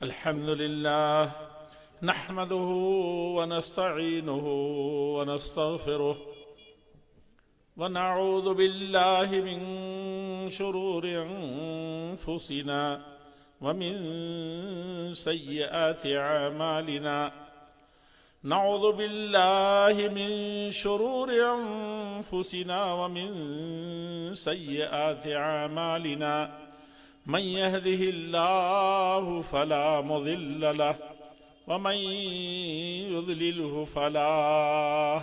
अल्हम्दुलिल्लाह नहमदुहु व नस्तईनुहु व नस्तगफिरुह व नऊज़ु बिल्लाहि मिन शुरूरि अंफुसिना व मिन सय्यिआति अमालिना। नऊज़ु बिल्लाहि मिन शुरूरि अंफुसिना व मिन सय्यिआति अमालिना। मन यहदिहिल्लाहु फला मुज़िल्ल लहु व मन युज़लिलहु फला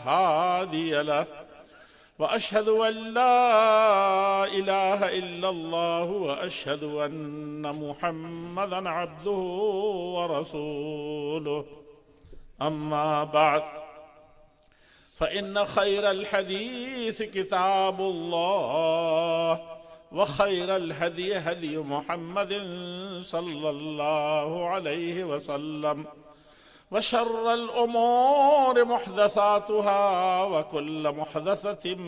हादिय लहु व अशहदु अन ला इलाहा इल्लल्लाहु व अशहदु अन्न मुहम्मदन अब्दुहु व रसूलुहु। अम्मा बअद फ़इन्न खैरल हदीस किताबुल्लाह व खैरल हदी हदी मुहम्मदिन सल्लल्लाहु अलैहि वसल्लम व शर्रल उमूरि मुहदसातुहा व कुल्ल मुहदसतिन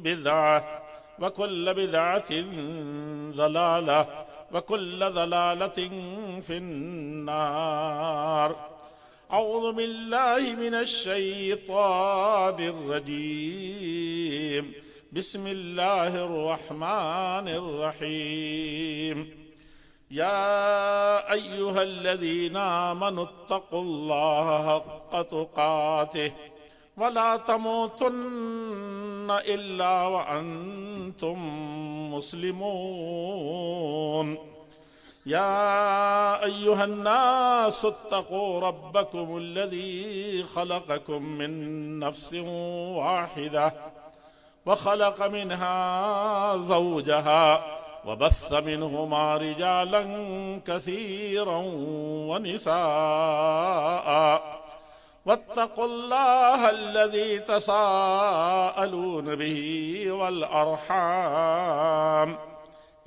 बिदअह व कुल्ल बिदअतिन ज़लालह व कुल्ल ज़लालतिन फिन्नार। अऊज़ु बिल्लाहि मिनश शैतानिर रजीम। बिस्मिल्लाहिर्रहमानिर्रहीम। या अय्युहल्लज़ीना आमनुत्तक़ुल्लाह हक़्क़ तुक़ातिह व ला तमूतुन्न इल्ला व अंतुम मुस्लिमून। या अय्युहन्नासुत्तक़ू रब्बकुमुल्लज़ी ख़लक़कुम मिन नफ़्सिन वाहिदा व ख़लक़ मिन्हा ज़ौजहा व बस्स मिन्हुमा रिजालन कसीरन व निसाअ वत्तक़ुल्लाहल्लज़ी तसाअलून बिही वल अर्हाम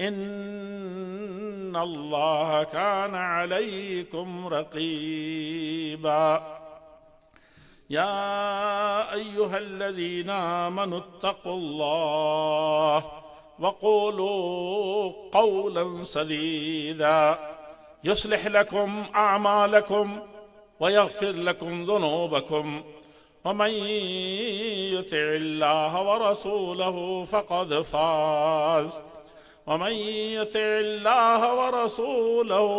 इन्नल्लाह कान अलैकुम रक़ीबा। या अय्युहल्लज़ीना आमनुत्तक़ुल्लाह वक़ूलू क़ौलन सदीदा युस्लिह लकुम अअमालकुम व यग़फ़िर लकुम ज़ुनूबकुम व मन युतिइल्लाह व रसूलहु फ़क़द फ़ाज़ व मन युतिइल्लाह व रसूलहु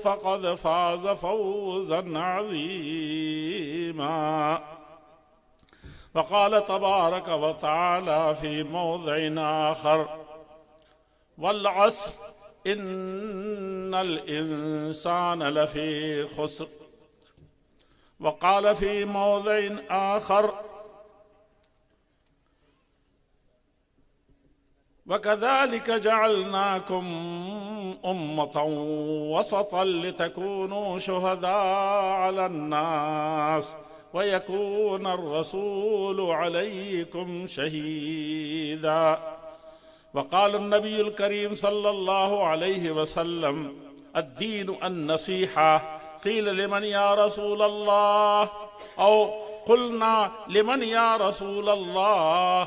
फ़क़द फ़ाज़ फ़ौज़न अज़ीमा। वक़ाल तबारक व तआला फ़ी मौज़िइन आख़र वल अस्र इन्नल इंसान लफ़ी ख़ुस्र। वक़ाल फ़ी मौज़िइन आख़र वकज़ालिक जअलनाकुम उम्मतन वसतन लितकूनू शुहदाअ अलन्नास व यकूनर रसूलु अलैकुम शहीदा। वक़ाल नबियुल करीम सल्लल्लाहु अलैहि वसल्लम अद्दीनु अन्नसीहा। क़ील लिमन या रसूलल्लाह औ क़ुलना लिमन या रसूलल्लाह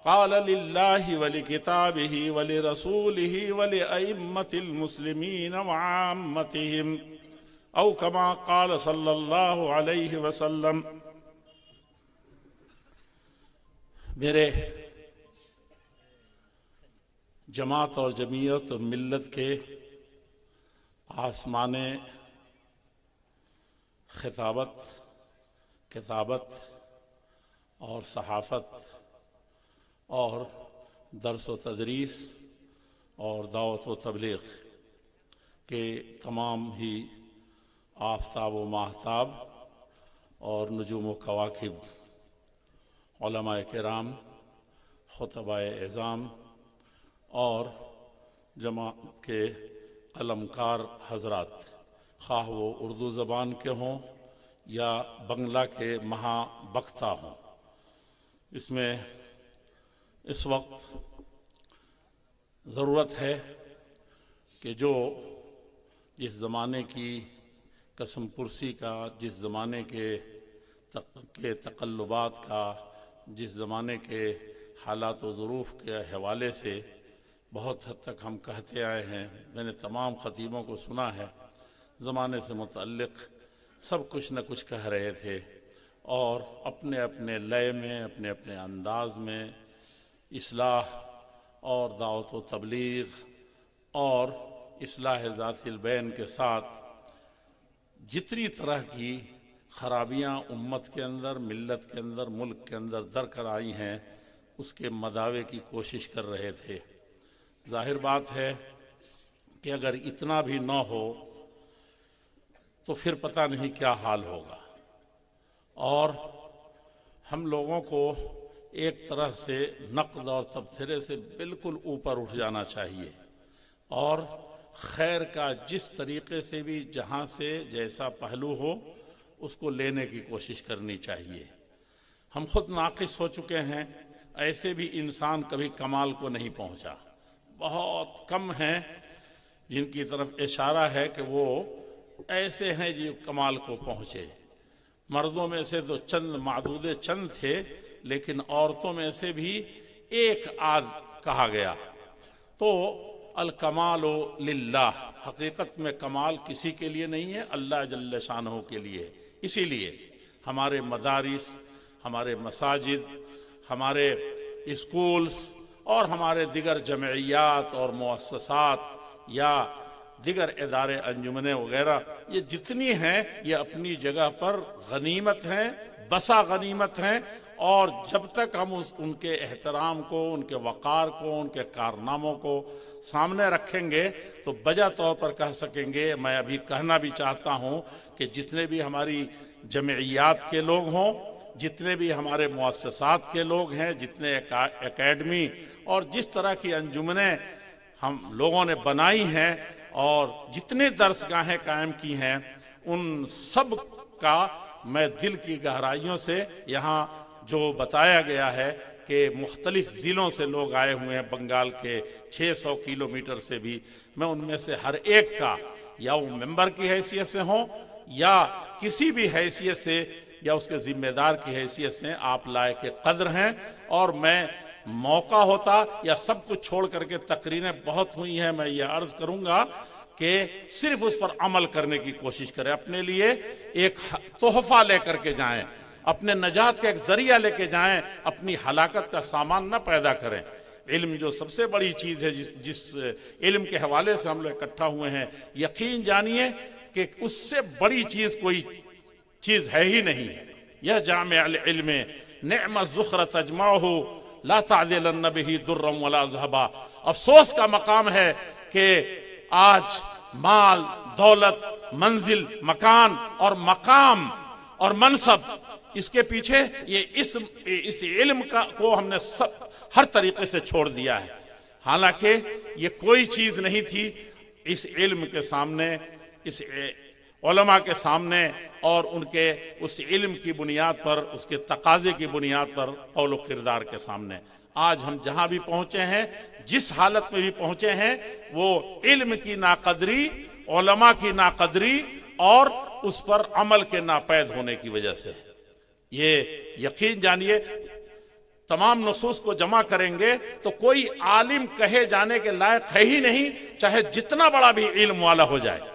क़ाल लिल्लाहि व लिकिताबिहि व लिरसूलिहि व लिअइम्मतिल मुस्लिमीन व आम्मतिहिम औ कमा क़ाल सल्लल्लाहु अलैहि वसल्लम। मेरे जमात और जमीयत और मिल्लत के आसमाने खिताबत, किताबत और सहाफ़त और दर्स व तदरीस और दावत व तबलीग के तमाम ही आफ़ताब व माहताब और नजूम व कवाकिब, उलमाए किराम, खुतबाए इज़ाम और जमात के कलमकार हज़रात, ख़्वाह वो उर्दू ज़बान के हों या बंगला के महाबख्ता हों। इसमें इस वक्त ज़रूरत है कि जो जिस ज़माने की कसम पुरसी का, जिस ज़माने के तक़ल्लुबात का, जिस ज़माने के हालात व ज़ुरूफ़ के हवाले से बहुत हद तक हम कहते आए हैं, मैंने तमाम ख़तीबों को सुना है, ज़माने से मुतल्लिक़ सब कुछ न कुछ कह रहे थे और अपने अपने लय में, अपने अपने अंदाज में इस्लाह और दावत व तबलीग और इस्लाह ज़ातिल बैन के साथ जितनी तरह की खराबियाँ उम्मत के अंदर, मिल्लत के अंदर, मुल्क के अंदर दरकर आई हैं, उसके मदावे की कोशिश कर रहे थे। जाहिर बात है कि अगर इतना भी न हो तो फिर पता नहीं क्या हाल होगा। और हम लोगों को एक तरह से नक़द और तबसरे से बिल्कुल ऊपर उठ जाना चाहिए और खैर का जिस तरीक़े से भी जहाँ से जैसा पहलू हो उसको लेने की कोशिश करनी चाहिए। हम खुद नाक़िस हो चुके हैं, ऐसे भी इंसान कभी कमाल को नहीं पहुँचा। बहुत कम हैं जिनकी तरफ इशारा है कि वो ऐसे हैं जो कमाल को पहुँचे। मर्दों में से तो चंद मादूदे चंद थे, लेकिन औरतों में से भी एक आध कहा गया। तो अल कमालो लिल्लाह, हकीकत में कमाल किसी के लिए नहीं है, अल्लाह जल्ल शानहू के लिए। इसीलिए हमारे मदारिस, हमारे मसाजिद, हमारे स्कूल्स और हमारे दिगर जमइयात और मुअस्ससात या दिगर इदारे अंजुमने वगैरह ये जितनी हैं ये अपनी जगह पर गनीमत हैं, बसा गनीमत हैं। और जब तक हम उनके एहतराम को, उनके वक़ार को, उनके कारनामों को सामने रखेंगे तो बजा तौर पर कह सकेंगे। मैं अभी कहना भी चाहता हूँ कि जितने भी हमारी जमइयात के लोग हों, जितने भी हमारे मुअस्ससात के लोग हैं, जितने एकेडमी और जिस तरह की अंजुमने हम लोगों ने बनाई हैं और जितने दर्सगाहें कायम की हैं, उन सब का मैं दिल की गहराइयों से यहाँ जो बताया गया है कि मुख्तलिफ ज़िलों से लोग आए हुए हैं, बंगाल के 600 किलोमीटर से भी, मैं उनमें से हर एक का या वो मेंबर की हैसियत से हों या किसी भी हैसियत से या उसके ज़िम्मेदार की हैसियत से आप लायक कद्र हैं। और मैं मौका होता या सब कुछ छोड़ करके, तकरीरें बहुत हुई हैं, मैं ये अर्ज़ करूँगा कि सिर्फ उस पर अमल करने की कोशिश करें, अपने लिए एक तोहफ़ा लेकर के जाएं, अपने नजात का एक जरिया लेके जाएं, अपनी हलाकत का सामान न पैदा करें। इल्म जो सबसे बड़ी चीज़ है, जिस इल्म के हवाले से हम लोग इकट्ठा हुए हैं, यकीन जानिए कि उससे बड़ी चीज़ कोई चीज़ है ही नहीं है। यह जामिअल इल्म निअमत ज़ुख़्र तजमाहु ला तादिलन बिही दुर्रम वला ज़हबा। अफसोस का मकाम है कि आज माल, दौलत, मंजिल, मकान और मकाम और मनसब, इसके पीछे ये इस इल्म को हमने सब हर तरीके से छोड़ दिया है। हालांकि ये कोई चीज़ नहीं थी इस इल्म के सामने, इस उलमा के सामने और उनके उस इल्म की बुनियाद पर, उसके तकाजे की बुनियाद पर, कौल व किरदार के सामने। आज हम जहाँ भी पहुँचे हैं, जिस हालत में भी पहुँचे हैं, वो इल्म की नाकदरी, उलमा की नाकदरी और उस पर अमल के नापैद होने की वजह से। ये यकीन जानिए, तमाम नसूस को जमा करेंगे तो कोई आलिम कहे जाने के लायक है ही नहीं, चाहे जितना बड़ा भी इल्म वाला हो जाए।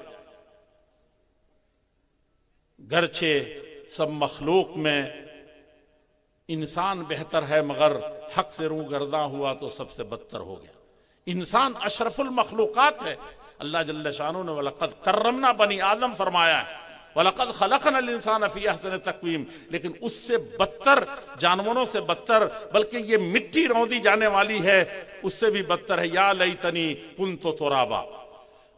गरचे सब मखलूक में इंसान बेहतर है, मगर हक से रूह गर्दा हुआ तो सबसे बदतर हो गया। इंसान अशरफुल मखलूकात है। अल्लाह जल्ल शानो ने वलक़द कर्रमना बनी आदम फरमाया है, वलक़द खलक़नल इंसान फ़ी अहसन तक़वीम। लेकिन उससे बदतर, जानवरों से बदतर, बल्कि ये मिट्टी रौंदी जाने वाली है, उससे भी बदतर है। या लैतनी कुन्तु तुराबा।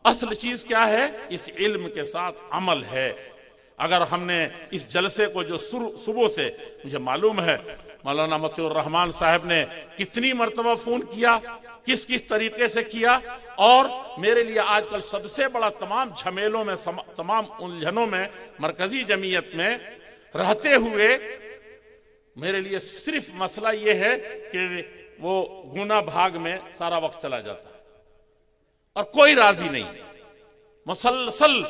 असल चीज़ क्या है? इस इल्म के साथ अमल है। अगर हमने इस जलसे को जो सुबह से, मुझे मालूम है मौलाना मतिउर रहमान साहब ने कितनी मरतबा फ़ोन किया, किस किस तरीके से किया, और मेरे लिए आजकल सबसे बड़ा तमाम झमेलों में, तमाम उलझनों में, मरकजी जमीयत में रहते हुए मेरे लिए सिर्फ मसला ये है कि वो गुना भाग में सारा वक्त चला जाता है और कोई राजी नहीं है। मुसलसल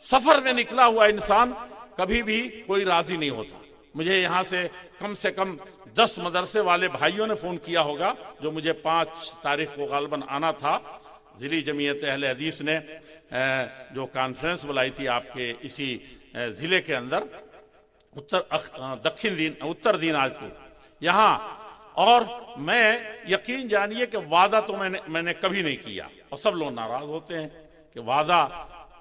सफर में निकला हुआ इंसान कभी भी कोई राजी नहीं होता। मुझे यहाँ से कम 10 मदरसे वाले भाइयों ने फ़ोन किया होगा, जो मुझे 5 तारीख को गालबन आना था। ज़िली जमीयत अहले हदीस ने जो कॉन्फ्रेंस बुलाई थी आपके इसी ज़िले के अंदर उत्तर दीनाजपुर यहाँ, और मैं यकीन जानिए कि वादा तो मैंने कभी नहीं किया, और सब लोग नाराज होते हैं कि वादा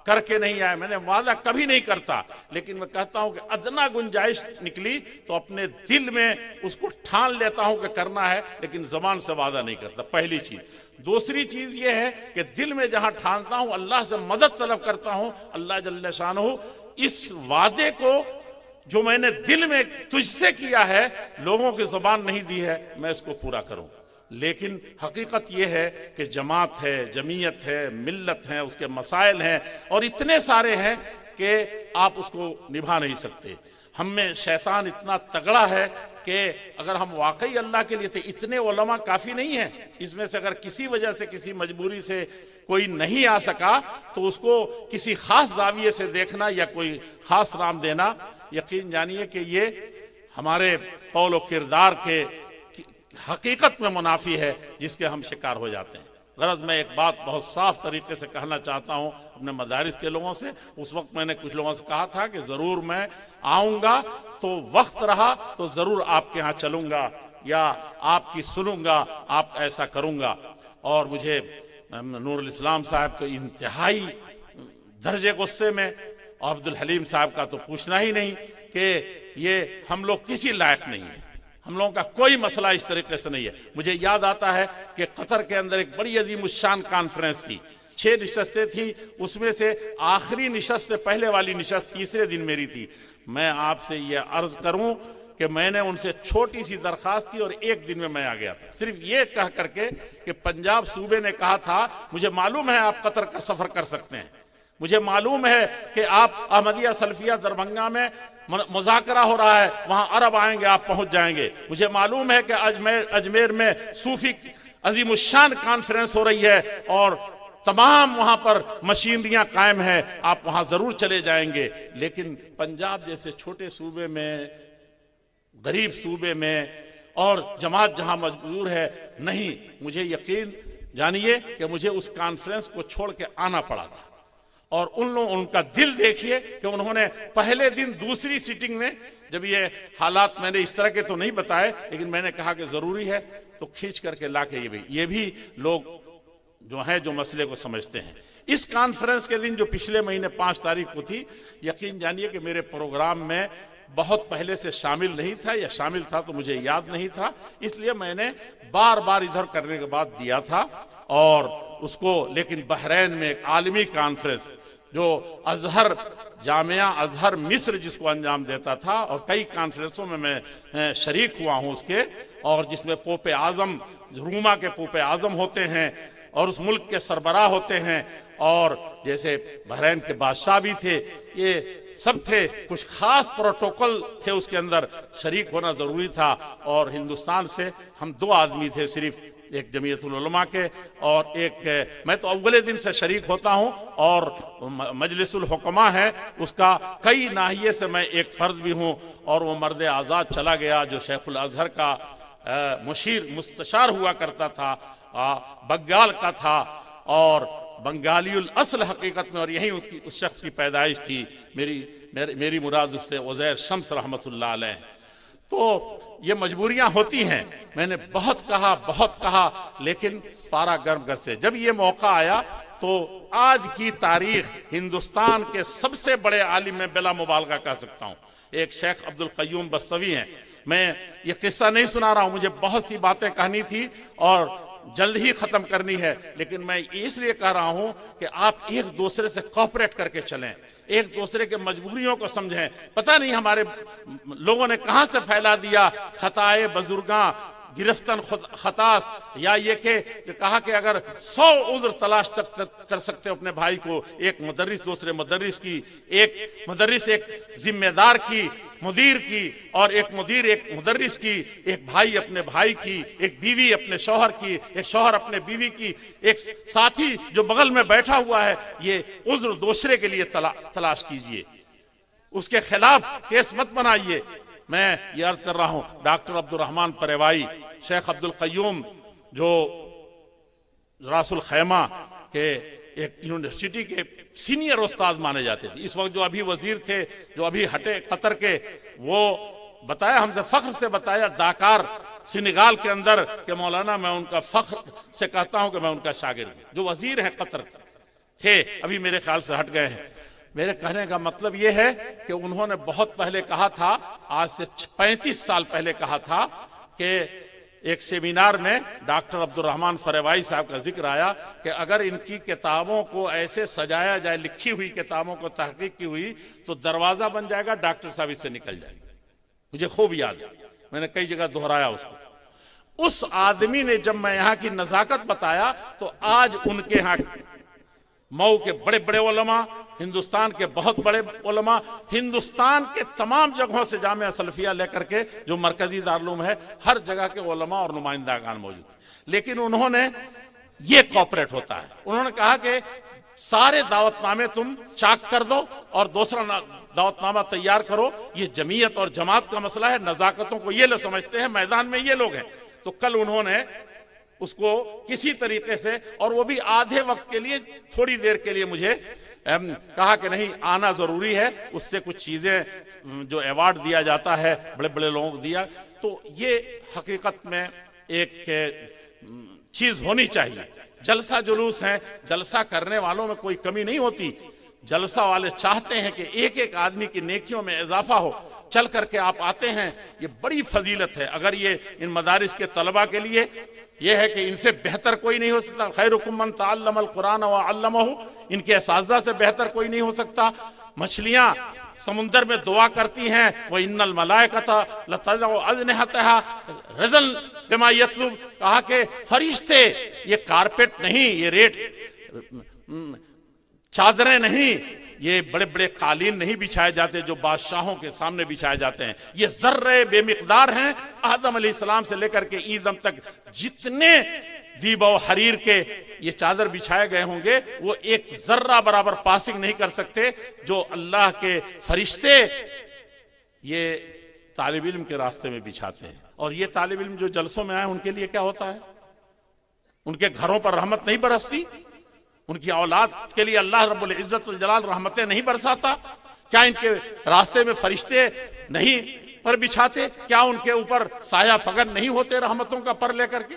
करके नहीं आए। मैंने वादा कभी नहीं करता, लेकिन मैं कहता हूं कि अदना गुंजाइश निकली तो अपने दिल में उसको ठान लेता हूं कि करना है, लेकिन जबान से वादा नहीं करता, पहली चीज। दूसरी चीज ये है कि दिल में जहां ठानता हूं अल्लाह से मदद तलब करता हूं, अल्लाह जल्ले शानहू इस वादे को जो मैंने दिल में तुझसे किया है, लोगों की जुबान नहीं दी है, मैं इसको पूरा करूं। लेकिन हकीकत यह है कि जमात है, जमीयत है, मिल्लत है, उसके मसाइल हैं और इतने सारे हैं कि आप उसको निभा नहीं सकते। हम में शैतान इतना तगड़ा है कि अगर हम वाकई अल्लाह के लिए थे, इतने उलमा काफ़ी नहीं है, इसमें से अगर किसी वजह से किसी मजबूरी से कोई नहीं आ सका तो उसको किसी खास जाविये से देखना या कोई खास राम देना, यकीन जानिए कि ये हमारे कौल व किरदार के हकीकत में मुनाफी है जिसके हम शिकार हो जाते हैं। गरज मैं एक बात बहुत साफ तरीके से कहना चाहता हूं अपने मदारिस के लोगों से। उस वक्त मैंने कुछ लोगों से कहा था कि जरूर मैं आऊंगा, तो वक्त रहा तो जरूर आपके यहाँ चलूंगा या आपकी सुनूंगा, आप ऐसा करूंगा। और मुझे नूरुल इस्लाम साहब तो इंतहाई दर्जे गुस्से में, और अब्दुल हलीम साहब का तो पूछना ही नहीं कि ये हम लोग किसी लायक नहीं है, हम लोगों का कोई मसला इस तरीके से नहीं है। मुझे याद आता है कि कतर के अंदर एक बड़ी अजीमुश्शान कॉन्फ्रेंस थी, 6 निशस्तें थी, उसमें से आखिरी निशस्त पहले वाली निशस्त तीसरे दिन मेरी थी। मैं आपसे ये अर्ज करूं कि मैंने उनसे छोटी सी दरखास्त की और एक दिन में मैं आ गया था, सिर्फ ये कह करके कि पंजाब सूबे ने कहा था मुझे मालूम है आप कतर का सफर कर सकते हैं, मुझे मालूम है कि आप अहमदिया सल्फिया दरभंगा में मुज़ाकरा हो रहा है, वहां अरब आएंगे, आप पहुंच जाएंगे, मुझे मालूम है कि अजमेर में सूफी अजीमुश्शान कॉन्फ्रेंस हो रही है और तमाम वहां पर मशीनरियां कायम है, आप वहां जरूर चले जाएंगे। लेकिन पंजाब जैसे छोटे सूबे में, गरीब सूबे में, और जमात जहां मजबूर है, नहीं, मुझे यकीन जानिए कि मुझे उस कॉन्फ्रेंस को छोड़ के आना पड़ा था। और उनका दिल देखिए कि उन्होंने पहले दिन दूसरी सीटिंग में, जब ये हालात मैंने इस तरह के तो नहीं बताए, लेकिन मैंने कहा कि जरूरी है तो खींच करके लाके ये भी लोग जो हैं जो मसले को समझते हैं। इस कॉन्फ्रेंस के दिन जो पिछले महीने 5 तारीख को थी, यकीन जानिए कि मेरे प्रोग्राम में बहुत पहले से शामिल नहीं था, या शामिल था तो मुझे याद नहीं था, इसलिए मैंने बार बार इधर करने के बाद दिया था। और उसको लेकिन बहरैन में एक आलमी कॉन्फ्रेंस जो अजहर जामिया अजहर मिस्र जिसको अंजाम देता था, और कई कॉन्फ्रेंसों में मैं शरीक हुआ हूँ उसके, और जिसमें पोपे आजम, रूमा के पोपे आजम होते हैं और उस मुल्क के सरबराह होते हैं, और जैसे बहरैन के बादशाह भी थे, ये सब थे, कुछ खास प्रोटोकॉल थे उसके अंदर, शरीक होना जरूरी था। और हिंदुस्तान से हम 2 आदमी थे सिर्फ, एक जमीयतुल उलमा के और एक मैं तो अव्वले दिन से शरीक होता हूं, और मजलिसुल हुक्मा है उसका कई नाहिये से मैं एक फर्द भी हूं। और वो मर्द आज़ाद चला गया जो शेखुल अजहर का मुशीर मुस्तशार हुआ करता था, बंगाल का था और बंगालीउल असल हकीकत में, और यही उस शख्स की पैदाइश थी। मेरी मुराद उससे उज़ैर शम्स रहमतुल्लाह अलैह। तो ये मजबूरियां होती हैं, मैंने बहुत कहा, लेकिन पारा गर्म घर से जब ये मौका आया तो आज की तारीख हिंदुस्तान के सबसे बड़े आलिम में बिला मुबालगा कह सकता हूं, एक शेख अब्दुल क़य्यूम बस्तवी हैं। मैं ये किस्सा नहीं सुना रहा हूं, मुझे बहुत सी बातें कहनी थी और जल्द ही खत्म करनी है, लेकिन मैं इसलिए कह रहा हूं कि आप एक दूसरे से कोऑपरेट करके चलें, एक दूसरे के मजबूरियों को समझें। पता नहीं हमारे लोगों ने कहां से फैला दिया खताए बुजुर्गा गिरफ्तन खतास, या ये कि कहा कि अगर 100 उज़्र तलाश कर सकते हो अपने भाई को, एक मुदर्रिस दूसरे मुदर्रिस की, एक मुदर्रिस एक जिम्मेदार की, मुदीर की, और एक मुदीर एक मुदर्रिस की, एक भाई अपने भाई की, एक बीवी अपने शौहर की, एक शौहर अपने बीवी की, एक साथी जो बगल में बैठा हुआ है, ये उज़्र दूसरे के लिए तलाश कीजिए, उसके खिलाफ केस मत बनाइए। मैं ये अर्ज कर रहा हूं, डॉक्टर अब्दुल रहमान परेवाई, शेख अब्दुल क़य्यूम जो रासुल खैमा के एक यूनिवर्सिटी के सीनियर उस्ताद माने जाते थे। इस वक्त जो अभी वजीर थे, जो अभी हटे कतर के, वो बताया, हमसे फख्र से बताया दाकार सेनेगाल के अंदर कि मौलाना मैं उनका फख्र से कहता हूं कि मैं उनका शागिर्द हूं। जो वजीर हैं कतर थे, अभी मेरे ख्याल से हट गए हैं। मेरे कहने का मतलब यह है कि उन्होंने बहुत पहले कहा था, आज से 35 साल पहले कहा था कि एक सेमिनार में डॉक्टर अब्दुल रहमान फरेवाई साहब का जिक्र आया कि अगर इनकी किताबों को ऐसे सजाया जाए, लिखी हुई किताबों को तहकीक की हुई, तो दरवाजा बन जाएगा, डॉक्टर साहब इससे निकल जाएंगे। मुझे खूब याद है, मैंने कई जगह दोहराया उसको। उस आदमी ने जब मैं यहाँ की नजाकत बताया तो आज उनके यहाँ मऊ के बड़े बड़े उलमा, हिंदुस्तान के बहुत बड़े उलमा, हिंदुस्तान के तमाम जगहों से जामिया सलफिया लेकर के जो मरकजी दारुल है, हर जगह के उलमा और नुमाइंदागान मौजूद। लेकिन उन्होंने ये कॉपरेट होता है, उन्होंने कहा कि सारे दावतनामे तुम चाक कर दो और दूसरा दावतनामा तैयार करो। ये जमीयत और जमात का मसला है, नजाकतों को ये लोग समझते हैं, मैदान में ये लोग हैं। तो कल उन्होंने उसको किसी तरीके से, और वो भी आधे वक्त के लिए, थोड़ी देर के लिए मुझे कहा कि नहीं आना जरूरी है, उससे कुछ चीजें जो अवार्ड दिया जाता है बड़े बड़े लोगों को दिया, तो ये हकीकत में एक चीज होनी चाहिए। जलसा जुलूस है, जलसा करने वालों में कोई कमी नहीं होती। जलसा वाले चाहते हैं कि एक एक आदमी की नेकियों में इजाफा हो। चल करके आप आते हैं, ये बड़ी फजीलत है। अगर ये इन मदारिस के तलबा के लिए यह है कि इनसे बेहतर कोई नहीं हो सकता, खैरुकुम मन तअल्लमल कुरान व अल्लमहु, इनके असातिज़ा से बेहतर कोई नहीं हो सकता। मछलियां समुंदर में दुआ करती हैं, वह इन्नल मलाइकता लतज़उ अजनिहतहा रज़ल बिमा यतलुब, कहा कि फरिश्ते ये कारपेट नहीं, ये रेट चादरें नहीं, ये बड़े बड़े कालीन नहीं बिछाए जाते जो बादशाहों के सामने बिछाए जाते हैं। ये जर्रे बेमिकदार हैं। आदम अलैहिस्सलाम से लेकर के ईदम तक जितने दीबा व हरीर के ये चादर बिछाए गए होंगे, वो एक जर्रा बराबर पासिंग नहीं कर सकते जो अल्लाह के फरिश्ते ये तालिब इल्म के रास्ते में बिछाते हैं। और ये तालिब इल्म जो जलसों में आए, उनके लिए क्या होता है? उनके घरों पर रहमत नहीं बरसती? उनकी औलाद के लिए अल्लाह रब्बुल इज्जत वल जलाल रहमतें नहीं बरसाता? क्या इनके रास्ते में फरिश्ते नहीं पर बिछाते? क्या उनके ऊपर साया फगन नहीं होते रहमतों का पर लेकर के?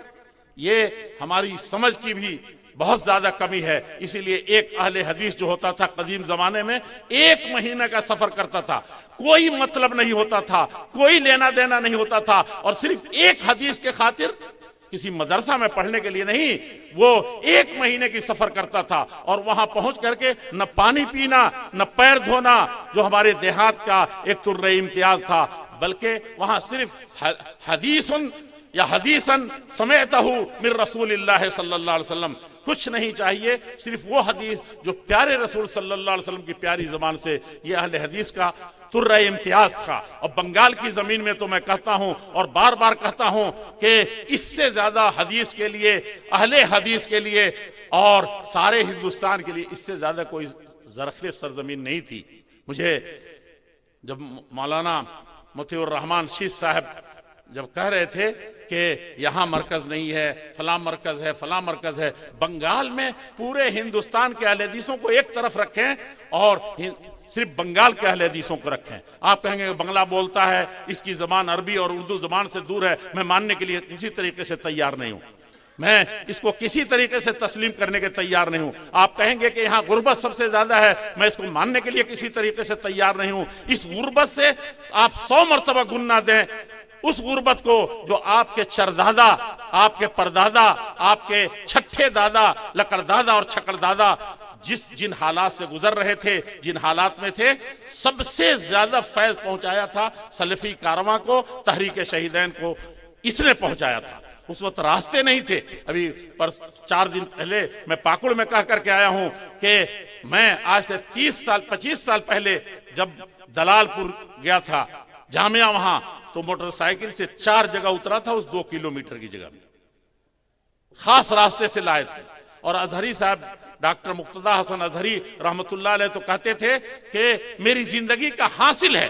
ये हमारी समझ की भी बहुत ज्यादा कमी है। इसीलिए एक अहले हदीस जो होता था कदीम जमाने में, 1 महीने का सफर करता था, कोई मतलब नहीं होता था, कोई लेना देना नहीं होता था, और सिर्फ एक हदीस के खातिर किसी मदरसा में पढ़ने के लिए नहीं, वो 1 महीने की सफर करता था। और वहां पहुंच करके न पानी पीना, न पैर धोना, जो हमारे देहात का एक तुर्रे इम्तियाज था, बल्कि वहां सिर्फ हदीसन या हदीसन समेतहु मिन रसूलिल्लाह सल्लल्लाहु अलैहि वसल्लम, कुछ नहीं चाहिए, सिर्फ वो हदीस जो प्यारे रसूल सल्लल्लाहु अलैहि वसल्लम की प्यारी जबान से। ये अहले हदीस का तुर्रा इम्तियाज था। और बंगाल की जमीन में तो मैं कहता हूं और बार बार कहता हूं कि इससे ज्यादा हदीस के लिए, अहले हदीस के लिए और सारे हिंदुस्तान के लिए इससे ज्यादा कोई ज़रख़ीर सरजमीन नहीं थी। मुझे जब मौलाना मोतीउर रहमान शीश साहब जब कह रहे थे कि यहाँ मरकज नहीं है, फला मरकज है, फला मरकज है, बंगाल में पूरे हिंदुस्तान के अहले हदीसों को एक तरफ रखें और सिर्फ बंगाल के अहले हदीसों को रखें। आप कहेंगे बंगला बोलता है, इसकी जबान अरबी और उर्दू जबान से दूर है। मैं मानने के लिए किसी तरीके से तैयार नहीं हूं, मैं इसको किसी तरीके से तस्लीम करने के तैयार नहीं हूं। आप कहेंगे कि यहाँ गुर्बत सबसे ज्यादा है, मैं इसको मानने के लिए किसी तरीके से तैयार नहीं हूं। इस गुर्बत से आप 100 मरतबा गुना दें उस गुर्बत को जो आपके चरदादा, आपके परदादा, आपके छठे दादा, लकड़दादा और छकड़दादा जिन हालात से गुजर रहे थे, जिन हालात में थे, सबसे ज्यादा फैज पहुंचाया था सलफी कारवां को, तहरीक शहीदैन को इसने पहुंचाया था। उस वक्त रास्ते नहीं थे। अभी पर 4 दिन पहले मैं पाकुड़ में कह करके आया हूं कि मैं आज से 30 साल 25 साल पहले जब दलालपुर गया था जामिया, वहां तो मोटरसाइकिल से 4 जगह उतरा था उस 2 किलोमीटर की जगह में, खास रास्ते से लाए थे। और अजहरी साहब डॉक्टर मुक्तदा हसन अजहरी रहमतुल्लाह अलैह तो कहते थे कि मेरी जिंदगी का हासिल है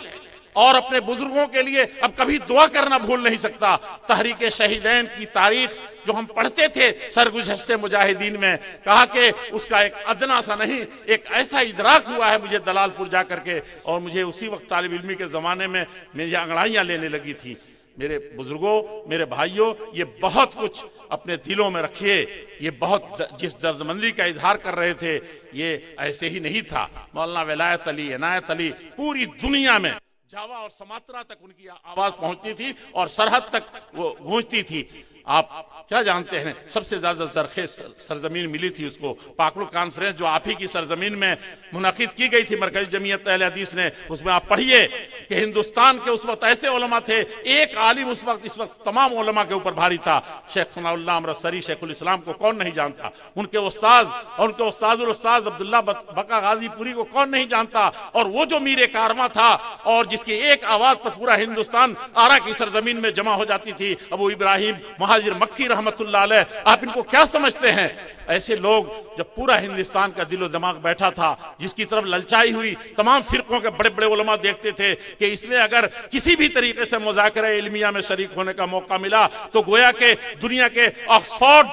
और अपने बुजुर्गों के लिए अब कभी दुआ करना भूल नहीं सकता। तहरीक शहीदैन की तारीख जो हम पढ़ते थे सरगुज़श्ते मुजाहिदीन में, कहा कि उसका एक अदना सा नहीं, एक ऐसा इदराक हुआ है मुझे दलालपुर जा करके, और मुझे उसी वक्त तालिब इल्मी के ज़माने में मेरी अंगड़ाइयाँ लेने लगी थी। मेरे बुजुर्गों, मेरे भाइयों, ये बहुत कुछ अपने दिलों में रखिए। ये बहुत जिस दर्दमंदी का इजहार कर रहे थे ये ऐसे ही नहीं था। मौलाना विलायत अली, इनायत अली, पूरी दुनिया में जावा और सुमात्रा तक उनकी आवाज पहुंचती थी और सरहद तक वो गूंजती थी। आप क्या जानते हैं सबसे ज्यादा जरखेज सरजमीन मिली थी उसको, पाकलू कॉन्फ्रेंस जो आप ही की सरजमीन में मुनक़िद की गई थी मरकज़ी जमीयत अहले हदीस ने। उसमें आप पढ़िए कि हिंदुस्तान के उस वक्त ऐसे उलमा थे, एक आलिम उस वक्त इस वक्त तमाम उलमा के ऊपर भारी था, शेख सनाउल्लाह अमृतसरी, शेखुल इस्लाम को कौन नहीं जानता, उनके उस्ताद और उनके उस्तादुल उस्ताद अब्दुल्ला बका गाजीपुरी को कौन नहीं जानता। और वो जो मीर कारवां था और जिसकी एक आवाज पर पूरा हिंदुस्तान आरा की सरजमीन में जमा हो जाती थी, अबू इब्राहिम मुहाजिर मक्की रहमतुल्लाह अलैह, आप इनको क्या समझते हैं? ऐसे लोग जब पूरा हिंदुस्तान का दिलो दिमाग बैठा था, जिसकी तरफ ललचाई हुई तमाम फिरकों के बड़े बड़े उलमा देखते थे कि इसमें अगर किसी भी तरीके से मुज़ाकरा इल्मिया में शरीक होने का मौका मिला तो गोया के दुनिया के ऑक्सफोर्ड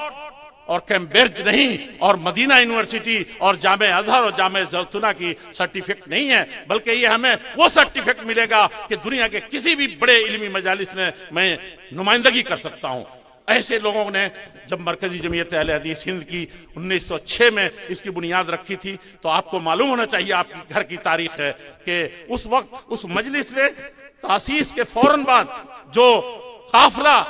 और कैम्ब्रिज नहीं और मदीना यूनिवर्सिटी और जामे अजहर और जामे जैतूना की सर्टिफिकेट नहीं है, बल्कि ये हमें वो सर्टिफिकेट मिलेगा कि दुनिया के किसी भी बड़े इल्मी मजालिस में मैं नुमाइंदगी कर सकता हूँ। ऐसे लोगों ने जब मरकजी जमीयत अहले हदीस हिंद की 1906 में इसकी बुनियाद रखी थी, तो आपको मालूम होना चाहिए, आपके घर की तारीख है कि उस वक्त उस मजलिस में तासीस के फौरन बाद जो काफिला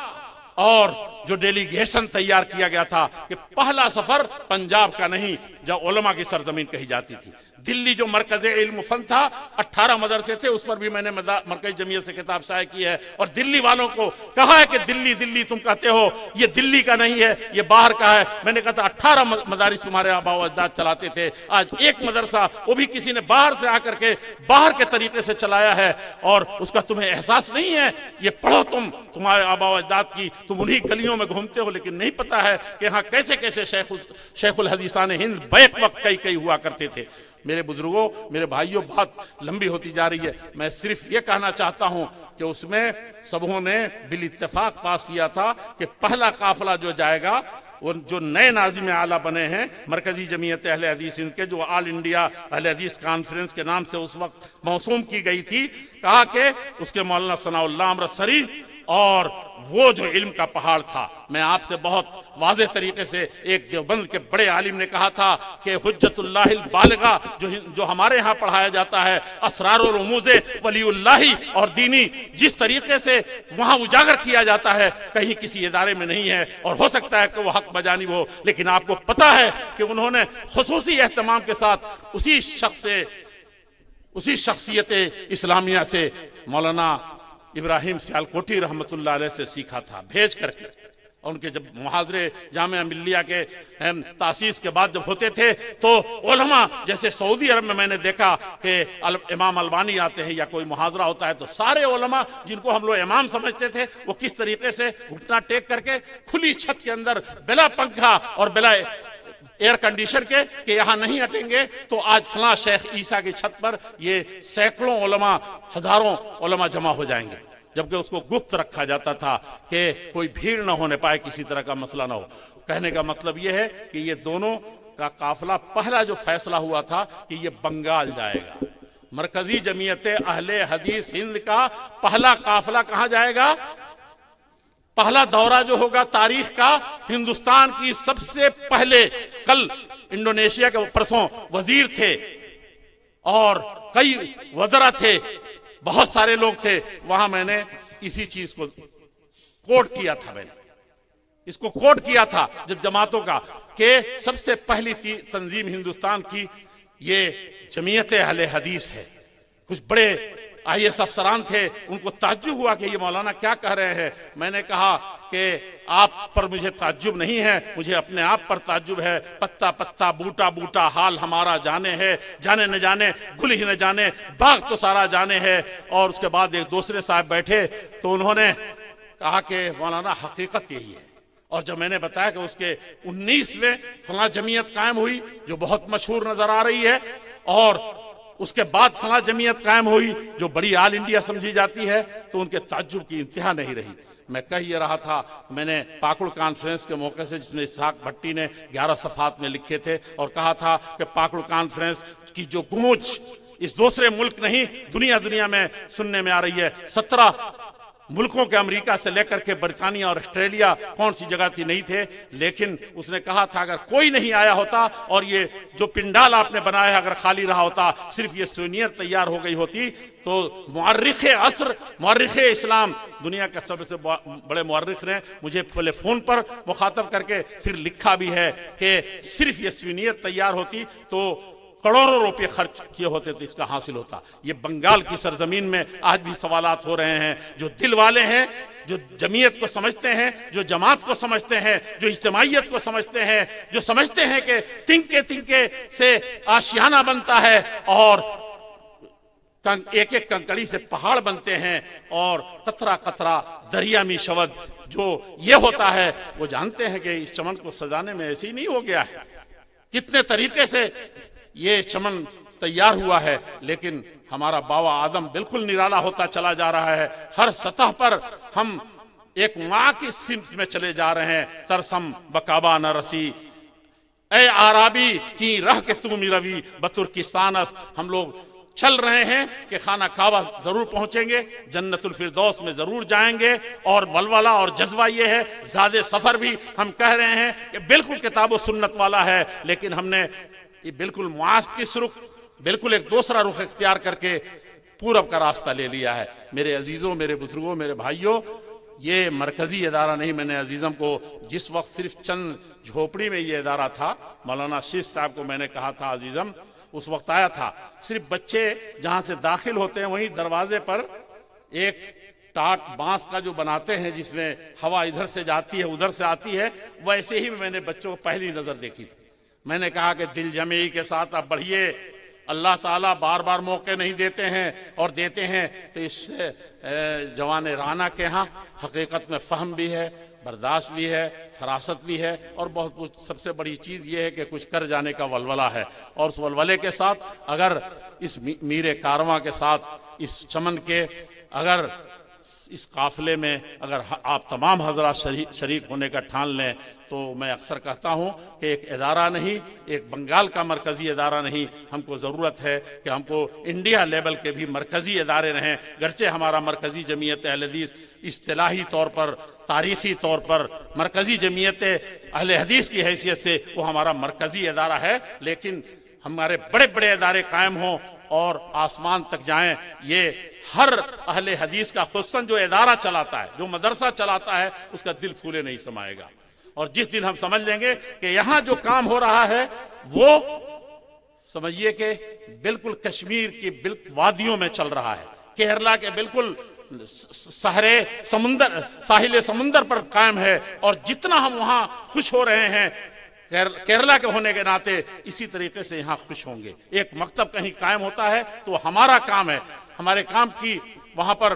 और जो डेलीगेशन तैयार किया गया था कि पहला सफर पंजाब का नहीं, जब उलमा की सरजमीन कही जाती थी, दिल्ली जो मरकज इल्म फन था, 18 मदरसे थे, उस पर भी मैंने मरकज जमीयत से किताब शाये की है और दिल्ली वालों को कहा है कि दिल्ली दिल्ली तुम कहते हो, ये दिल्ली का नहीं है, ये बाहर का है। मैंने कहा था 18 मदारिस तुम्हारे आबा व अजदाद चलाते थे, आज एक मदरसा वो भी किसी ने बाहर से आकर के बाहर के तरीके से चलाया है और उसका तुम्हें एहसास नहीं है। ये पढ़ो तुम्हारे आबा व अजदाद की, तुम उन्हीं गलियों में घूमते हो, लेकिन नहीं पता है कि यहाँ कैसे कैसे शेखुल हदीसाने हिंद बैक वक्त कई हुआ करते थे। मेरे बुजुर्गों, मेरे भाइयों, बात लंबी होती जा रही है, मैं सिर्फ ये कहना चाहता हूं कि उसमें सबों ने बिल इत्तेफाक पास किया था कि पहला काफिला जो जाएगा वो जो नए नाज़िम आला बने हैं मरकजी जमीयत अहले हदीस इनके, जो ऑल इंडिया अहले हदीस कॉन्फ्रेंस के नाम से उस वक्त मौसूम की गई थी, कहा कि उसके मौलाना सनाउल्लाह अमृतसरी और वो जो इल्म का पहाड़ था। मैं आपसे बहुत वाज़ेह तरीके से, एक देवबंद के बड़े आलिम ने कहा था कि हुज्जतुल्लाहिल बालिगा जो हमारे यहाँ पढ़ाया जाता है, असरारुल उमूज़े वलीउल्लाही और दीनी, जिस तरीके से वहाँ उजागर किया जाता है कहीं किसी इदारे में नहीं है। और हो सकता है कि वो हक बजानिब हो, लेकिन आपको पता है कि उन्होंने खुसूसी एहतमाम के साथ उसी शख्सियत इस्लामिया से मौलाना इब्राहिम सियालकोटी रहमतुल्लाह अलैह से सीखा था, भेज करके। उनके जब मुहाजरे जामिया मिल्लिया के तासीस के बाद जब होते थे तो उलमा, जैसे सऊदी अरब में मैंने देखा कि इमाम अलबानी आते हैं या कोई मुहाजरा होता है तो सारे उलमा जिनको हम लोग इमाम समझते थे वो किस तरीके से घुटना टेक करके खुली छत के अंदर बिला पंखा और बिला एयर कंडीशन के कि यहाँ नहीं हटेंगे तो आज फलां शेख ईसा की छत पर ये सैकड़ों उलमा, हजारों उलमा जमा हो जाएंगे, जबकि उसको गुप्त रखा जाता था कि कोई भीड़ ना होने पाए, किसी तरह का मसला ना हो। कहने का मतलब यह है कि ये दोनों का काफिला, पहला जो फैसला हुआ था कि ये बंगाल जाएगा, मरकजी जमीयत अहले हदीस हिंद का पहला काफिला कहाँ जाएगा, पहला दौरा जो होगा तारीख का, हिंदुस्तान की सबसे पहले, कल इंडोनेशिया के परसों वजीर थे और कई वज़रा थे, बहुत सारे लोग थे वहां। मैंने इसी चीज को कोट किया था, मैंने इसको कोट किया था जब जमातों का, कि सबसे पहली तंजीम हिंदुस्तान की ये जमीयत अहले हदीस है। कुछ बड़े IAS अफसरान थे, उनको ताज्जुब हुआ कि ये मौलाना क्या कह रहे हैं। मैंने कहा कि आप पर मुझे ताज्जुब नहीं है, मुझे अपने आप पर ताज्जुब है। पत्ता पत्ता बूटा बूटा हाल हमारा जाने है, जाने न जाने गुल ही न जाने बाग तो सारा जाने है। और उसके बाद एक दूसरे साहब बैठे तो उन्होंने कहा कि मौलाना हकीकत यही है। और जब मैंने बताया कि उसके 19वें फलां जमीयत कायम हुई जो बहुत मशहूर नजर आ रही है और उसके बाद फला जमीयत कायम हुई जो बड़ी आल इंडिया समझी जाती है, तो उनके ताज्जुब की इंतहा नहीं रही। मैं कह ये रहा था, मैंने पाकुड़ कॉन्फ्रेंस के मौके से, जिसमें इसहाक भट्टी ने 11 सफ़ात में लिखे थे और कहा था कि पाकुड़ कॉन्फ्रेंस की जो गूंज इस दूसरे मुल्क नहीं दुनिया में सुनने में आ रही है। 17 मुल्कों के, अमेरिका से लेकर के बरतानिया और ऑस्ट्रेलिया, कौन सी जगह थी, नहीं थे, लेकिन उसने कहा था अगर कोई नहीं आया होता और ये जो पिंडाल आपने बनाया है अगर खाली रहा होता, सिर्फ ये सुन्नियत तैयार हो गई होती, तो मुअर्रिखे असर, मुअर्रिखे इस्लाम, दुनिया के सबसे बड़े मुअर्रिख ने मुझे पहले फोन पर मुखातब करके फिर लिखा भी है कि सिर्फ ये सुन्नियत तैयार होती तो करोड़ों रुपए खर्च किए होते तो इसका हासिल होता। ये बंगाल की सरजमीन में आज भी सवालात हो रहे हैं। जो दिल वाले हैं, जो जमीयत को समझते हैं, जो जमात को समझते हैं, जो इज्तिमाइयत को समझते हैं, जो समझते हैं कि तिनके तिनके से आशियाना बनता है और एक एक कंकड़ी से पहाड़ बनते हैं और कतरा कतरा दरिया में शवद, जो ये होता है, वो जानते हैं कि इस चमन को सजाने में ऐसे ही नहीं हो गया है, कितने तरीके से ये चमन तैयार हुआ है। लेकिन हमारा बाबा आदम बिल्कुल निराला होता चला जा रहा है। हर सतह पर हम एक माँ की सिमत में चले जा रहे हैं। तरसम बकाबा न रसी ए आराबी की रह के तुम रवि बतुर्किस्तानस, हम लोग चल रहे हैं कि खाना काबा जरूर पहुंचेंगे, जन्नतुल फिरदौस में जरूर जाएंगे। और वलवला और जज्बा ये है, ज़ादे सफर भी हम कह रहे हैं कि बिल्कुल किताब व सुन्नत वाला है, लेकिन हमने ये बिल्कुल मुआकिस रुख, बिल्कुल एक दूसरा रुख इख्तियार करके पूरब का रास्ता ले लिया है। मेरे अजीजों, मेरे बुजुर्गों, मेरे भाइयों, ये मरकजी इदारा नहीं। मैंने अजीजम को जिस वक्त सिर्फ चंद झोपड़ी में ये इदारा था, मौलाना शीश साहब को मैंने कहा था अजीजम, उस वक्त आया था, सिर्फ बच्चे जहां से दाखिल होते हैं वहीं दरवाजे पर एक टाट बांस का जो बनाते हैं जिसमें हवा इधर से जाती है उधर से आती है, वैसे ही मैंने बच्चों को पहली नजर देखी थी। मैंने कहा कि दिल जमी के साथ आप बढ़िए, अल्लाह ताला बार बार मौके नहीं देते हैं, और देते हैं तो इससे जवान राना के यहाँ हकीकत में फ़हम भी है, बर्दाश्त भी है, फरासत भी है, और बहुत कुछ। सबसे बड़ी चीज़ ये है कि कुछ कर जाने का वलवला है, और उस वलवले के साथ अगर इस मीरे कारवां के साथ, इस चमन के, अगर इस काफिले में अगर आप तमाम हजरात शरीक होने का ठान लें, तो मैं अक्सर कहता हूँ कि एक इदारा नहीं, एक बंगाल का मरकज़ी इदारा नहीं, हमको ज़रूरत है कि हमको इंडिया लेवल के भी मरकज़ी इदारे रहें। गरचे हमारा मरकज़ी जमीयत अहले हदीस इस्तिलाही तौर पर, तारीख़ी तौर पर मरकज़ी जमीयत अहले हदीस की हैसियत से वो हमारा मरकज़ी इदारा है, लेकिन हमारे बड़े बड़े इदारे कायम हों और आसमान तक जाएं। ये हर अहले हदीस का खुसन जो इदारा चलाता है, जो मदरसा चलाता है, उसका दिल फूले नहीं समाएगा। और जिस दिन हम समझ लेंगे कि यहाँ जो काम हो रहा है वो समझिए कि बिल्कुल कश्मीर की बिल्कुल वादियों में चल रहा है, केरला के बिल्कुल साहिल समुंदर पर कायम है, और जितना हम वहाँ खुश हो रहे हैं केरला के होने के नाते, इसी तरीके से यहाँ खुश होंगे। एक मकतब कहीं कायम होता है तो हमारा काम है, हमारे काम की वहाँ पर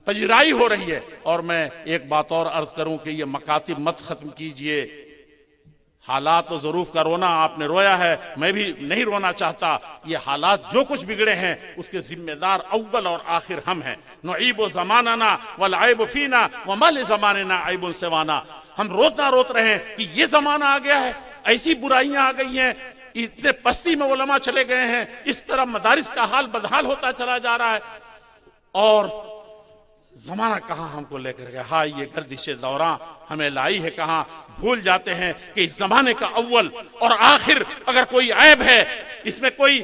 पजिराई हो रही है। और मैं एक बात और अर्ज करूं कि ये मकातिब मत खत्म कीजिए। हालात तो ज़रूफ का रोना आपने रोया है, मैं भी नहीं रोना चाहता। ये हालात जो कुछ बिगड़े हैं उसके जिम्मेदार अव्वल और आखिर हम हैं। नुईबो ज़मानाना वल आइबु फीना व मल ज़मानिना आइबुन सिवाना। हम रोता रोत रहे हैं कि ये जमाना आ गया है, ऐसी बुराइयां आ गई हैं, इतने पस्ती में उलमा चले गए हैं, इस तरह मदारिस का हाल बदहाल होता चला जा रहा है, और जमाना कहाँ हमको लेकर गया। हाँ, ये गर्दिश दौरान हमें लाई है कहाँ। भूल जाते हैं कि इस जमाने का अव्वल और आखिर अगर कोई ऐब है, इसमें कोई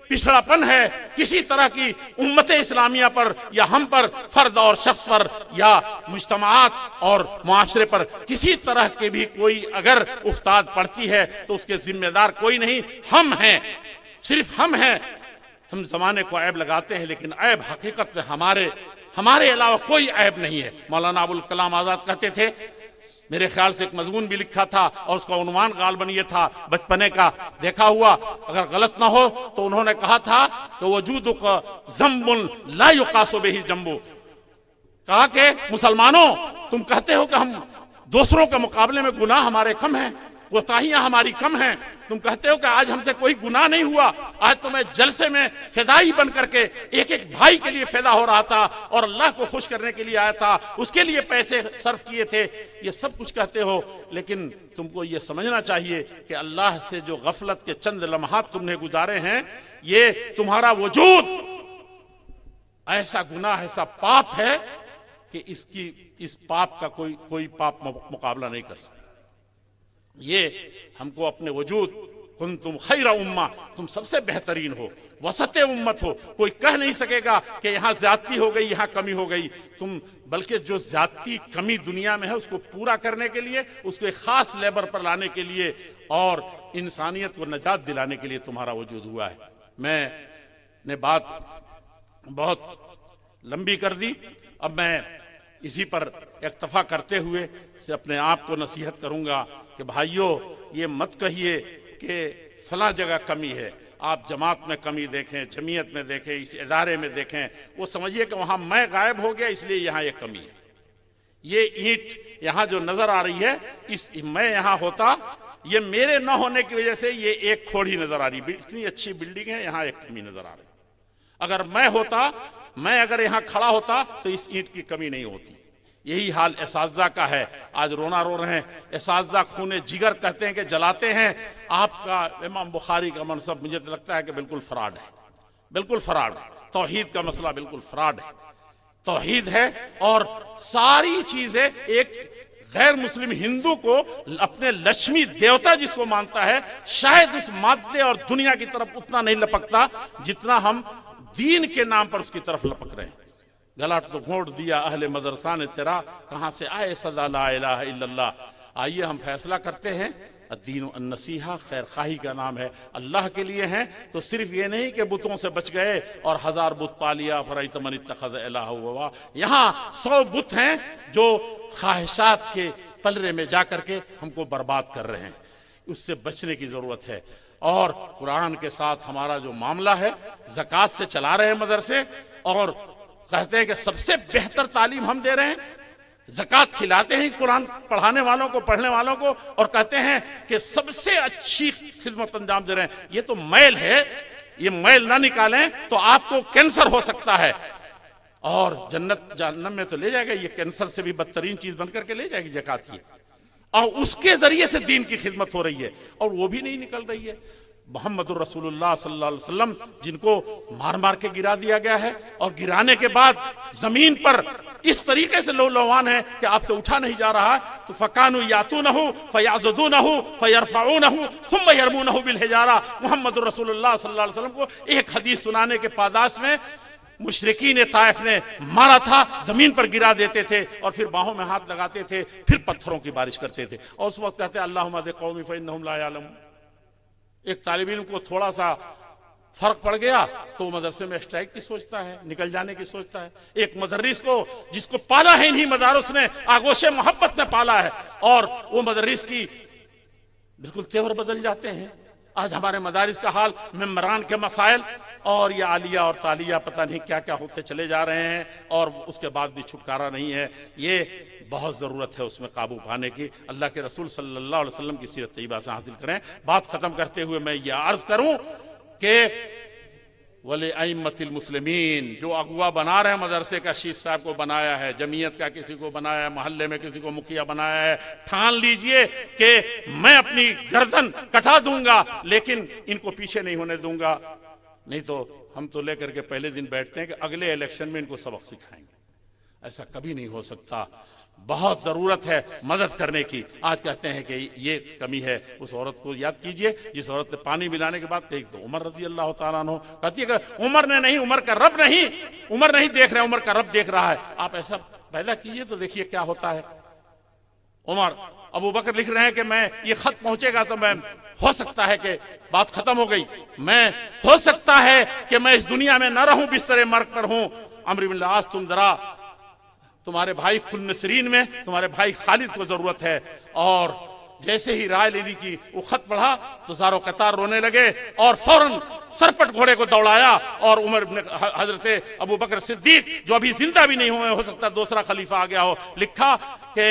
पिछड़ापन है किसी तरह की उम्मत इस्लामिया पर या हम पर, फर्द और शख्स पर या मुज्तमात और मुआशरे पर किसी तरह के भी कोई अगर उफ्ताद पड़ती है तो उसके जिम्मेदार कोई नहीं, हम हैं, सिर्फ हम हैं। हम जमाने को ऐब लगाते हैं, लेकिन ऐब हकीकत में हमारे अलावा कोई ऐब नहीं है। मौलाना अबुल कलाम आजाद कहते थे, मेरे ख्याल से एक मजमून भी लिखा था और उसका उन्वान गालबन ये था, बचपने का देखा हुआ अगर गलत ना हो तो उन्होंने कहा था कि वजूदुक ज़म्बुन ला युकासु बिही जम्बु। कहा कि मुसलमानों, तुम कहते हो कि हम दूसरों के मुकाबले में गुनाह हमारे कम हैं, कोताहियां हमारी कम हैं। तुम कहते हो कि आज हमसे कोई गुनाह नहीं हुआ, आज तो मैं जलसे में फिदाई बन करके एक एक भाई के लिए फिदा हो रहा था और अल्लाह को खुश करने के लिए आया था, उसके लिए पैसे सर्फ किए थे। ये सब कुछ कहते हो, लेकिन तुमको ये समझना चाहिए कि अल्लाह से जो गफलत के चंद लम्हात तुमने गुजारे हैं, ये तुम्हारा वजूद ऐसा गुनाह, ऐसा पाप है कि इस पाप का कोई पाप मुकाबला नहीं कर सकता। ये हमको अपने वजूद, कुंतुम खैरा उम्मा, तुम सबसे बेहतरीन हो, वसते उम्मत हो, कोई कह नहीं सकेगा कि यहां ज्यादती हो गई, यहां कमी हो गई। तुम बल्कि जो ज्यादती कमी दुनिया में है उसको पूरा करने के लिए, उसको एक खास लेबर पर लाने के लिए और इंसानियत को नजात दिलाने के लिए तुम्हारा वजूद हुआ है। मैंने बात बहुत लंबी कर दी, अब मैं इसी पर इक्तफा करते हुए से अपने आप को नसीहत करूंगा कि भाइयों, ये मत कहिए कि फला जगह कमी है। आप जमात में कमी देखें, जमीयत में देखें, इस इदारे में देखें, वो समझिए कि वहां मैं गायब हो गया इसलिए यहां ये कमी है। ये ईंट यहां जो नजर आ रही है, इस मैं यहां होता, ये मेरे न होने की वजह से ये एक खोड़ी नजर आ रही। इतनी अच्छी बिल्डिंग है, यहां एक कमी नजर आ रही। अगर मैं होता, मैं अगर यहां खड़ा होता तो इस ईंट की कमी नहीं होती। यही हाल एसाज़ा का है। आज रोना रो रहे हैं, एसाज़ा खूने जिगर कहते हैं कि जलाते हैं। आपका इमाम बुखारी का मनसब मुझे तो लगता है कि बिल्कुल फ्रॉड है, बिल्कुल फ्रॉड है। तौहीद का मसला बिल्कुल फ्रॉड है। तौहीद है और सारी चीजें एक गैर मुस्लिम हिंदू को अपने लक्ष्मी देवता जिसको मानता है, शायद उस मादे और दुनिया की तरफ उतना नहीं लपकता जितना हम दीन के नाम पर उसकी तरफ लपक रहे हैं। गला तो घोंट दिया अहले मदरसा ने तेरा, कहां से आए सदा ला इलाहा इल्लल्लाह। आइए हम फैसला करते हैं, अद्दीन नसीहा खैर खाही का नाम है, अल्लाह के लिए है। तो सिर्फ ये नहीं कि बुतों से बच गए और 1000 बुत पा लिया, फरईतमन इत्तखज़ इलाहा। यहाँ 100 बुत हैं जो ख्वाहिशात के पलरे में जा करके हमको बर्बाद कर रहे हैं। उससे बचने की जरूरत है। और कुरान के साथ हमारा जो मामला है, ज़कात से चला रहे हैं मदरसे और कहते हैं कि सबसे बेहतर तालीम हम दे रहे हैं। ज़कात खिलाते हैं कुरान पढ़ाने वालों को, पढ़ने वालों को, और कहते हैं कि सबसे अच्छी खिदमत अंजाम दे रहे हैं। ये तो मैल है, ये मैल ना निकालें तो आपको कैंसर हो सकता है और जन्नत जहन्नम में तो ले जाएगा। ये कैंसर से भी बदतरीन चीज बनकर के ले जाएगी ज़कात ही। और उसके जरिए से दीन की खिदमत हो रही है और वो भी नहीं निकल रही है। मोहम्मदुर रसूलुल्लाह सल्लल्लाहु अलैहि वसल्लम जिनको मार मार के गिरा दिया गया है और गिराने के बाद जमीन पर इस तरीके से लौलवान है कि आपसे उठा नहीं जा रहा है। तो फकानु यातूनहु फयाज़ुदूनहु फयरफऊनहु सुम्मा यरमूनहु बिल हिजारा। मोहम्मदुर रसूलुल्लाह सल्लल्लाहु अलैहि वसल्लम को एक हदीस सुनाने के पादाश में मुशरिकीन ताइफ ने मारा था, जमीन पर गिरा देते थे और फिर बाहों में हाथ लगाते थे, फिर पत्थरों की बारिश करते थे और उस वक्त कहते अल्लाहुम्मा दे कौमी फइन्नहुम ला यालमून। एक तालिब इल्म को थोड़ा सा फर्क पड़ गया तो वो मदरसे में स्ट्राइक की सोचता है, निकल जाने की सोचता है। एक मदरस को जिसको पाला है इन्हीं मदारस ने, आगोशे मोहब्बत में पाला है, और वो मदरस की बिल्कुल तेवर बदल जाते हैं। आज हमारे मदारिस का हाल, मेम्बरान के मसाइल और ये आलिया और तालिया पता नहीं क्या क्या होते चले जा रहे हैं और उसके बाद भी छुटकारा नहीं है। ये बहुत ज़रूरत है उसमें काबू पाने की। अल्लाह के रसूल सल्लल्लाहु अलैहि वसल्लम की सीरत तैयबा से हासिल करें। बात ख़त्म करते हुए मैं ये अर्ज़ करूं कि वले अइम्मतिल मुस्लिमीन, जो अगुआ बना रहे हैं मदरसे का, शीख साहब को बनाया है, जमीयत का किसी को बनाया है, मोहल्ले में किसी को मुखिया बनाया है, ठान लीजिए कि मैं अपनी गर्दन कटा दूंगा लेकिन इनको पीछे नहीं होने दूंगा। नहीं तो हम तो लेकर के पहले दिन बैठते हैं कि अगले इलेक्शन में इनको सबक सिखाएंगे। ऐसा कभी नहीं हो सकता। बहुत जरूरत है मदद करने की। आज कहते हैं कि ये कमी है। उस औरत को याद कीजिए जिस औरत ने पानी मिलाने के बाद कही तो उमर रजी अल्लाह तआला अन्हु, कहती है कि उमर ने नहीं, उमर का रब नहीं, उमर नहीं देख रहे, उमर का रब देख रहा है। आप ऐसा पैदा कीजिए तो देखिए क्या होता है। उमर, अबू बकर लिख रहे हैं कि मैं ये खत पहुंचेगा तो मैं, हो सकता है कि बात खत्म हो गई, मैं हो सकता है कि मैं इस दुनिया में न रहूं, बिस्तरे मर्ग पर हूं। अम्र बिन आस, तुम जरा तुम्हारे भाई खुन्नसरीन में तुम्हारे भाई खालिद को जरूरत है। और जैसे ही राय लेनी की वो खत पढ़ा तो ज़ारो कतार रोने लगे और फौरन सरपट घोड़े को दौड़ाया और उमर हजरत अबू बकर सिद्दीक जो अभी जिंदा भी नहीं हुए, हो सकता दूसरा खलीफा आ गया हो, लिखा कि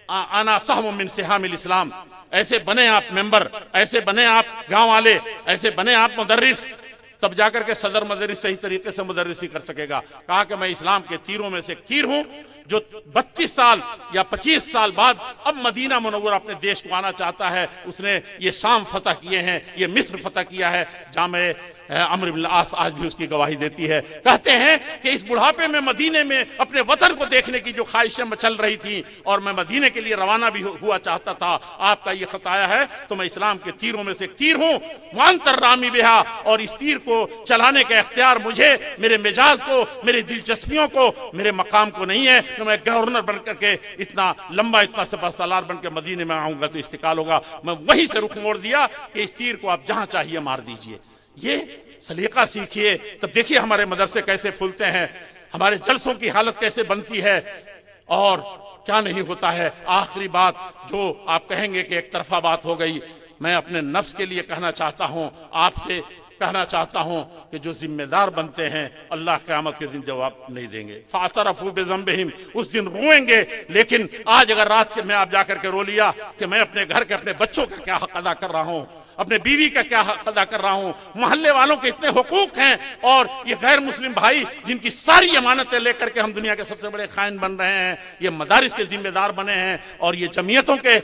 आना सहम मिन सिहामिल इस्लाम, ऐसे बने आप मेंबर, ऐसे बने आप गांव वाले, ऐसे बने आप मुदर्रिस, तब जाकर के सदर मदरस सही तरीके से मुदर्रिसी कर सकेगा। कहा कि मैं इस्लाम के तीरों में से एक तीर हूं जो 32 साल या 25 साल बाद अब मदीना मुनव्वरा अपने देश को आना चाहता है। उसने ये शाम फतह किए हैं, ये मिस्र फतह किया है। जामे अम्र इब्न आस आज भी उसकी गवाही देती है। कहते हैं कि इस बुढ़ापे में मदीने में अपने वतन को देखने की जो ख्वाहिशें मचल रही थी और मैं मदीने के लिए रवाना भी हुआ चाहता था, आपका ये खत आया है तो मैं इस्लाम के तीरों में से एक तीर हूं, वांतर रामी बिहा, और इस तीर को चलाने का इख्तियार मुझे, मेरे मिजाज को, मेरी दिलचस्पियों को, मेरे मकाम को नहीं है कि मैं गवर्नर बन करके इतना लंबा, इतना सलार बन के मदीने में आऊंगा तो इस्तिकाल होगा। मैं वहीं से रुख मोड़ दिया कि इस तीर को आप जहां चाहिए मार दीजिए। ये सलीका सीखिए, तब देखिए हमारे मदरसे कैसे फूलते हैं, हमारे जलसों की हालत कैसे बनती है और क्या नहीं होता है। आखिरी बात जो आप कहेंगे कि एक तरफा बात हो गई, मैं अपने नफ्स के लिए कहना चाहता हूं, आपसे कहना चाहता हूं कि जो जिम्मेदार बनते हैं अल्लाह क़यामत के दिन जवाब नहीं देंगे। फ़ातरफ़ू बिज़ंबिहिम, उस दिन रोएंगे। लेकिन आज अगर रात के में आप जाकर के रो लिया कि मैं अपने घर के, अपने बच्चों का क्या हक अदा कर रहा हूं, अपने बीवी का क्या हक अदा कर रहा हूं, मोहल्ले वालों के इतने हुकूक हैं, और ये गैर मुस्लिम भाई जिनकी सारी अमानतें लेकर के हम दुनिया के सबसे बड़े खाइन बन रहे हैं, ये मदारिस के जिम्मेदार बने हैं, और ये जमीयतों के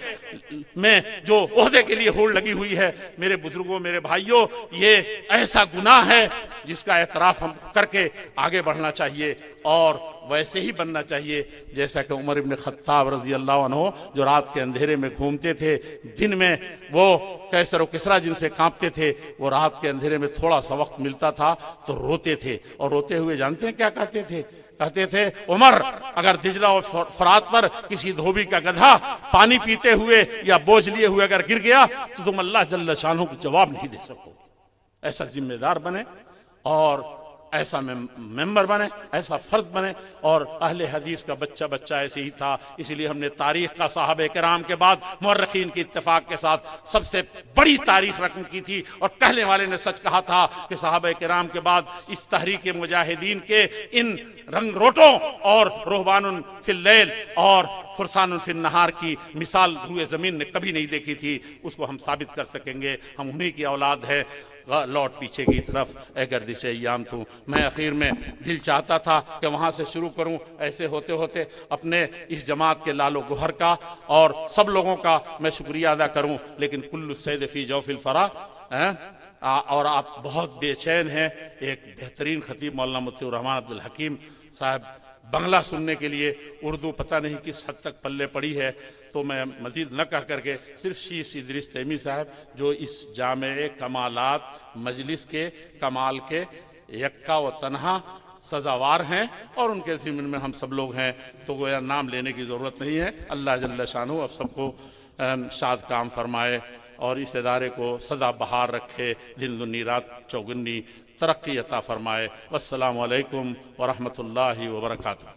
में जो ओहदे के लिए होड़ लगी हुई है। मेरे बुजुर्गों, मेरे भाइयों, ये ऐसा गुनाह है जिसका एतराफ हम करके आगे बढ़ना चाहिए और वैसे ही बनना चाहिए जैसा कि उमर इब्न खत्ताब रजी अल्लाह अन्हु जो रात के अंधेरे में घूमते थे, दिन में वो कैसर और किसरा जिनसे कांपते थे, वो रात के अंधेरे में थोड़ा सा वक्त मिलता था तो रोते थे। और रोते हुए जानते हैं क्या कहते थे? कहते थे, उमर अगर दिजला और फरात पर किसी धोबी का गधा पानी पीते हुए या बोझ लिए हुए अगर गिर गया तो तुम अल्लाह जल्ल शानहू को जवाब नहीं दे सकोगे। ऐसा जिम्मेदार बने और ऐसा मेंबर बने, ऐसा फर्द बने। और अहले हदीस का बच्चा बच्चा ऐसे ही था। इसलिए हमने तारीख का साहबे किराम के बाद मुअर्रिखीन के इत्तेफाक के साथ सबसे बड़ी तारीख रकम की थी। और कहने वाले ने सच कहा था कि साहबे किराम के बाद इस तहरीक मुजाहिदीन के इन रंगरोटों और रोहबानुन फिल लैल और फुरसानुन फिल नहार की मिसाल हुए ज़मीन ने कभी नहीं देखी थी। उसको हम साबित कर सकेंगे। हम उन्हीं की औलाद है। लौट पीछे की तरफ ए गर्दिश अय्याम तू। मैं आखिर में दिल चाहता था कि वहाँ से शुरू करूँ, ऐसे होते होते अपने इस जमात के लालो गुहर का और सब लोगों का मैं शुक्रिया अदा करूँ, लेकिन कुल्लु सैद फी जौफिल फरा और आप बहुत बेचैन हैं। एक बेहतरीन खतीब मौलाना मुफ्ती रहमान अब्दुल हकीम साहब बंगला सुनने के लिए, उर्दू पता नहीं किस हद तक पल्ले पड़ी है, तो मैं मजीद न कह करके सिर्फ शीश इदरीस तैमी साहब जो इस जामे कमालात मजलिस के कमाल के यक्का व तन्हा सजावार हैं और उनके ज़िम्मन में हम सब लोग हैं, तो गोया नाम लेने की ज़रूरत नहीं है। अल्लाह जल्ल शानहू अब सबको शाद काम फरमाए और इस इदारे को सदा बहार रखे, दिन दुनी रात चौगुनी तरक्की अता फरमाए। वस्सलामु अलैकुम व रहमतुल्लाहि व बरकातुहू।